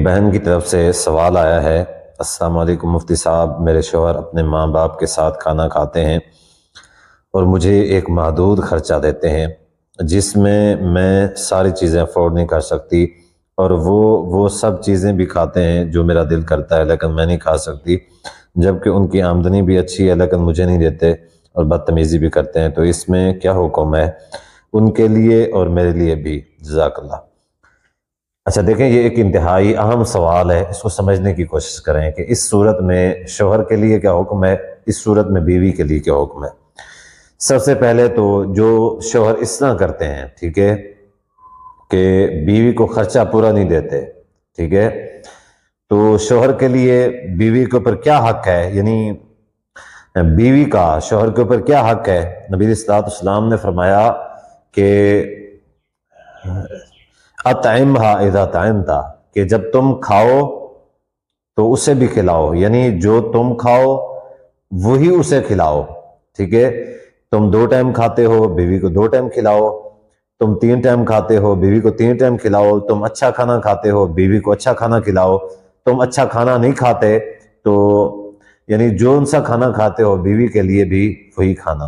ایک بہن کی طرف سے سوال آیا ہے، السلام علیکم مفتی صاحب، میرے شوہر اپنے ماں باپ کے ساتھ کھانا کھاتے ہیں اور مجھے ایک محدود خرچہ دیتے ہیں جس میں ساری چیزیں افورڈ نہیں کر سکتی، اور وہ سب چیزیں بھی کھاتے ہیں جو میرا دل کرتا ہے لیکن میں نہیں کھا سکتی، جبکہ ان کی آمدنی بھی اچھی ہے لیکن مجھے نہیں دیتے اور بدتمیزی بھی کرتے ہیں، تو اس میں کیا حکم ہے ان کے لیے اور میرے لیے بھی؟ جزاک اللہ۔ اچھا دیکھیں، یہ ایک انتہائی اہم سوال ہے، اس کو سمجھنے کی کوشش کریں کہ اس صورت میں شوہر کے لیے کیا حکم ہے، اس صورت میں بیوی کے لیے کیا حکم ہے۔ سب سے پہلے تو جو شوہر اس طرح کرتے ہیں، ٹھیک ہے، کہ بیوی کو خرچہ پورا نہیں دیتے، ٹھیک ہے، تو شوہر کے لیے بیوی کے اوپر کیا حق ہے، یعنی بیوی کا شوہر کے اوپر کیا حق ہے؟ نبی علیہ الصلوۃ والسلام نے فرمایا کہ اطعمھا اذا طعمت، کہ جب تم کھاؤ تو اسے بھی کھلاؤ، یعنی جو تم کھاؤ وہی اسے کھلاؤ، ٹھیک ہے۔ تم 2 ٹائم کھاتے ہو، بیوی کو 2 ٹائم کھلاؤ، تم 3 ٹائم کھاتے ہو، بیوی کو 3 ٹائم کھلاؤ، تم اچھا کھانا کھاتے ہو، بیوی کو اچھا کھانا کھلاؤ، تم اچھا کھانا نہیں کھاتے تو یعنی جو ان سا کھانا کھاتے ہو بیوی کے لیے بھی وہی کھانا۔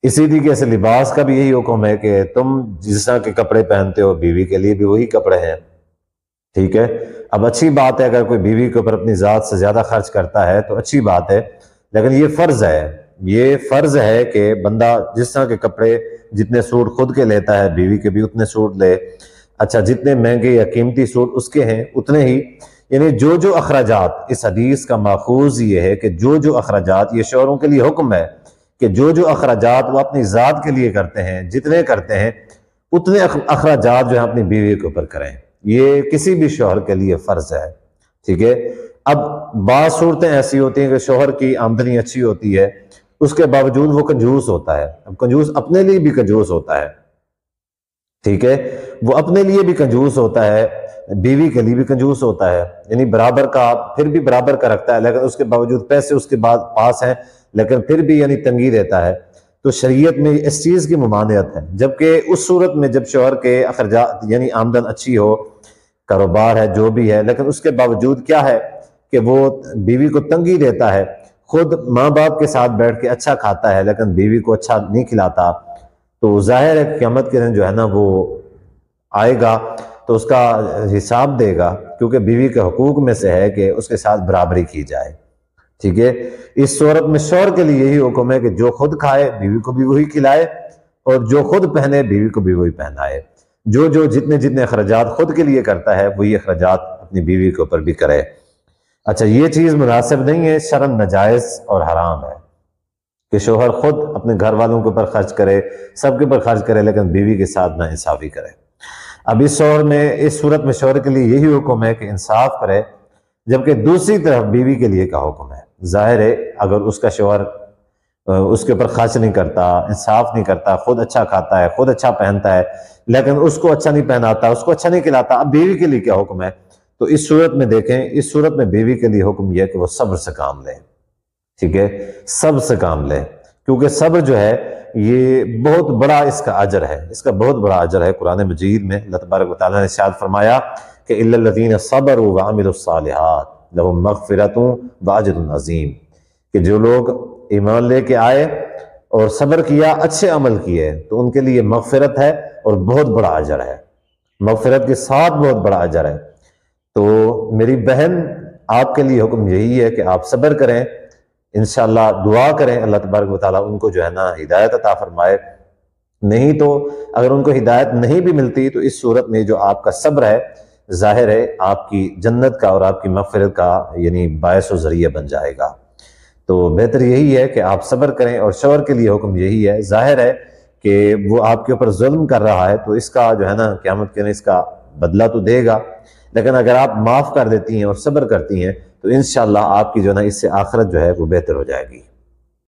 اسی طریقے سے لباس کا بھی یہی حکم ہے کہ تم جس طرح کے کپڑے پہنتے ہو بیوی کے لیے بھی وہی کپڑے ہیں، ٹھیک ہے۔ اب اچھی بات ہے اگر کوئی بیوی کے اوپر اپنی ذات سے زیادہ خرچ کرتا ہے تو اچھی بات ہے، لیکن یہ فرض ہے کہ بندہ جس طرح کے کپڑے، جتنے سوٹ خود کے لیتا ہے بیوی کے بھی اتنے سوٹ لے، اچھا جتنے مہنگے یا قیمتی سوٹ اس کے ہیں اتنے ہی، یعنی جو اخراجات، اس حدیث کا ماخوذ یہ ہے کہ جو اخراجات، یہ شوہروں کے لیے حکم ہے کہ جو اخراجات وہ اپنی ذات کے لیے کرتے ہیں، جتنے کرتے ہیں اتنے اخراجات جو ہیں اپنی بیوی کے اوپر کریں، یہ کسی بھی شوہر کے لیے فرض ہے، ٹھیک ہے۔ اب بعض صورتیں ایسی ہوتی ہیں کہ شوہر کی آمدنی اچھی ہوتی ہے، اس کے باوجود وہ کنجوس ہوتا ہے، اب کنجوس اپنے لیے بھی کنجوس ہوتا ہے، ٹھیک ہے، وہ اپنے لیے بھی کنجوس ہوتا ہے، بیوی کے لیے بھی کنجوس ہوتا ہے، یعنی برابر کا، پھر بھی برابر کا رکھتا ہے لیکن اس کے باوجود پیسے اس کے پاس ہیں لیکن پھر بھی یعنی تنگی دیتا ہے، تو شریعت میں اس چیز کی ممانعت ہے۔ جبکہ اس صورت میں جب شوہر کے اخراجات یعنی آمدن اچھی ہو، کاروبار ہے، جو بھی ہے، لیکن اس کے باوجود کیا ہے کہ وہ بیوی کو تنگی دیتا ہے، خود ماں باپ کے ساتھ بیٹھ کے اچھا کھاتا ہے لیکن بیوی کو اچھا نہیں کھلاتا، تو ظاہر ہے قیامت کے دن جو ہے نا وہ آئے گا تو اس کا حساب دے گا، کیونکہ بیوی کے حقوق میں سے ہے کہ اس کے ساتھ برابری کی جائے، ٹھیک ہے۔ اس صورت میں شوہر کے لیے یہی حکم ہے کہ جو خود کھائے بیوی کو بھی وہی کھلائے، اور جو خود پہنے بیوی کو بھی وہی پہنائے، جو جتنے اخراجات خود کے لیے کرتا ہے وہی اخراجات اپنی بیوی کے اوپر بھی کرے۔ اچھا یہ چیز مناسب نہیں ہے، شرعاً ناجائز اور حرام ہے کہ شوہر خود اپنے گھر والوں کے اوپر خرچ کرے، سب کے اوپر خرچ کرے لیکن بیوی کے ساتھ نا انصافی کرے۔ اب اس صورت میں شوہر کے لیے یہی حکم ہے کہ انصاف کرے، جبکہ دوسری طرف بیوی کے لیے کیا حکم ہے؟ ظاہر ہے اگر اس کا شوہر اس کے اوپر خرچ نہیں کرتا، انصاف نہیں کرتا، خود اچھا کھاتا ہے، خود اچھا پہنتا ہے لیکن اس کو اچھا نہیں پہناتا، اس کو اچھا نہیں کھلاتا، اب بیوی کے لیے کیا حکم ہے؟ تو اس صورت میں دیکھیں، اس صورت میں بیوی کے لیے حکم یہ ہے کہ وہ صبر سے کام لے، ٹھیک ہے، صبر سے کام لے، کیونکہ صبر جو ہے یہ بہت بڑا اس کا اجر ہے، اس کا بہت بڑا اجر ہے۔ قرآن مجید میں اللہ تبارک و تعالیٰ نے ارشاد فرمایا کہ الا الذین صبروا وعملوا الصالحات لهم مغفرۃ واجر عظیم، کہ جو لوگ ایمان لے کے آئے اور صبر کیا، اچھے عمل کیے، تو ان کے لیے مغفرت ہے اور بہت بڑا اجر ہے، مغفرت کے ساتھ بہت بڑا اجر ہے۔ تو میری بہن، آپ کے لیے حکم یہی ہے کہ آپ صبر کریں، انشاءاللہ دعا کریں اللہ تبارک و تعالیٰ ان کو جو ہے نا ہدایت عطا فرمائے، نہیں تو اگر ان کو ہدایت نہیں بھی ملتی تو اس صورت میں جو آپ کا صبر ہے ظاہر ہے آپ کی جنت کا اور آپ کی مغفرت کا یعنی باعث و ذریعہ بن جائے گا۔ تو بہتر یہی ہے کہ آپ صبر کریں، اور شوہر کے لیے حکم یہی ہے، ظاہر ہے کہ وہ آپ کے اوپر ظلم کر رہا ہے تو اس کا جو ہے نا قیامت کے دن اس کا بدلہ تو دے گا، لیکن اگر آپ معاف کر دیتی ہیں اور صبر کرتی ہیں تو انشاءاللہ آپ کی جو ہے نا اس سے آخرت جو ہے وہ بہتر ہو جائے گی۔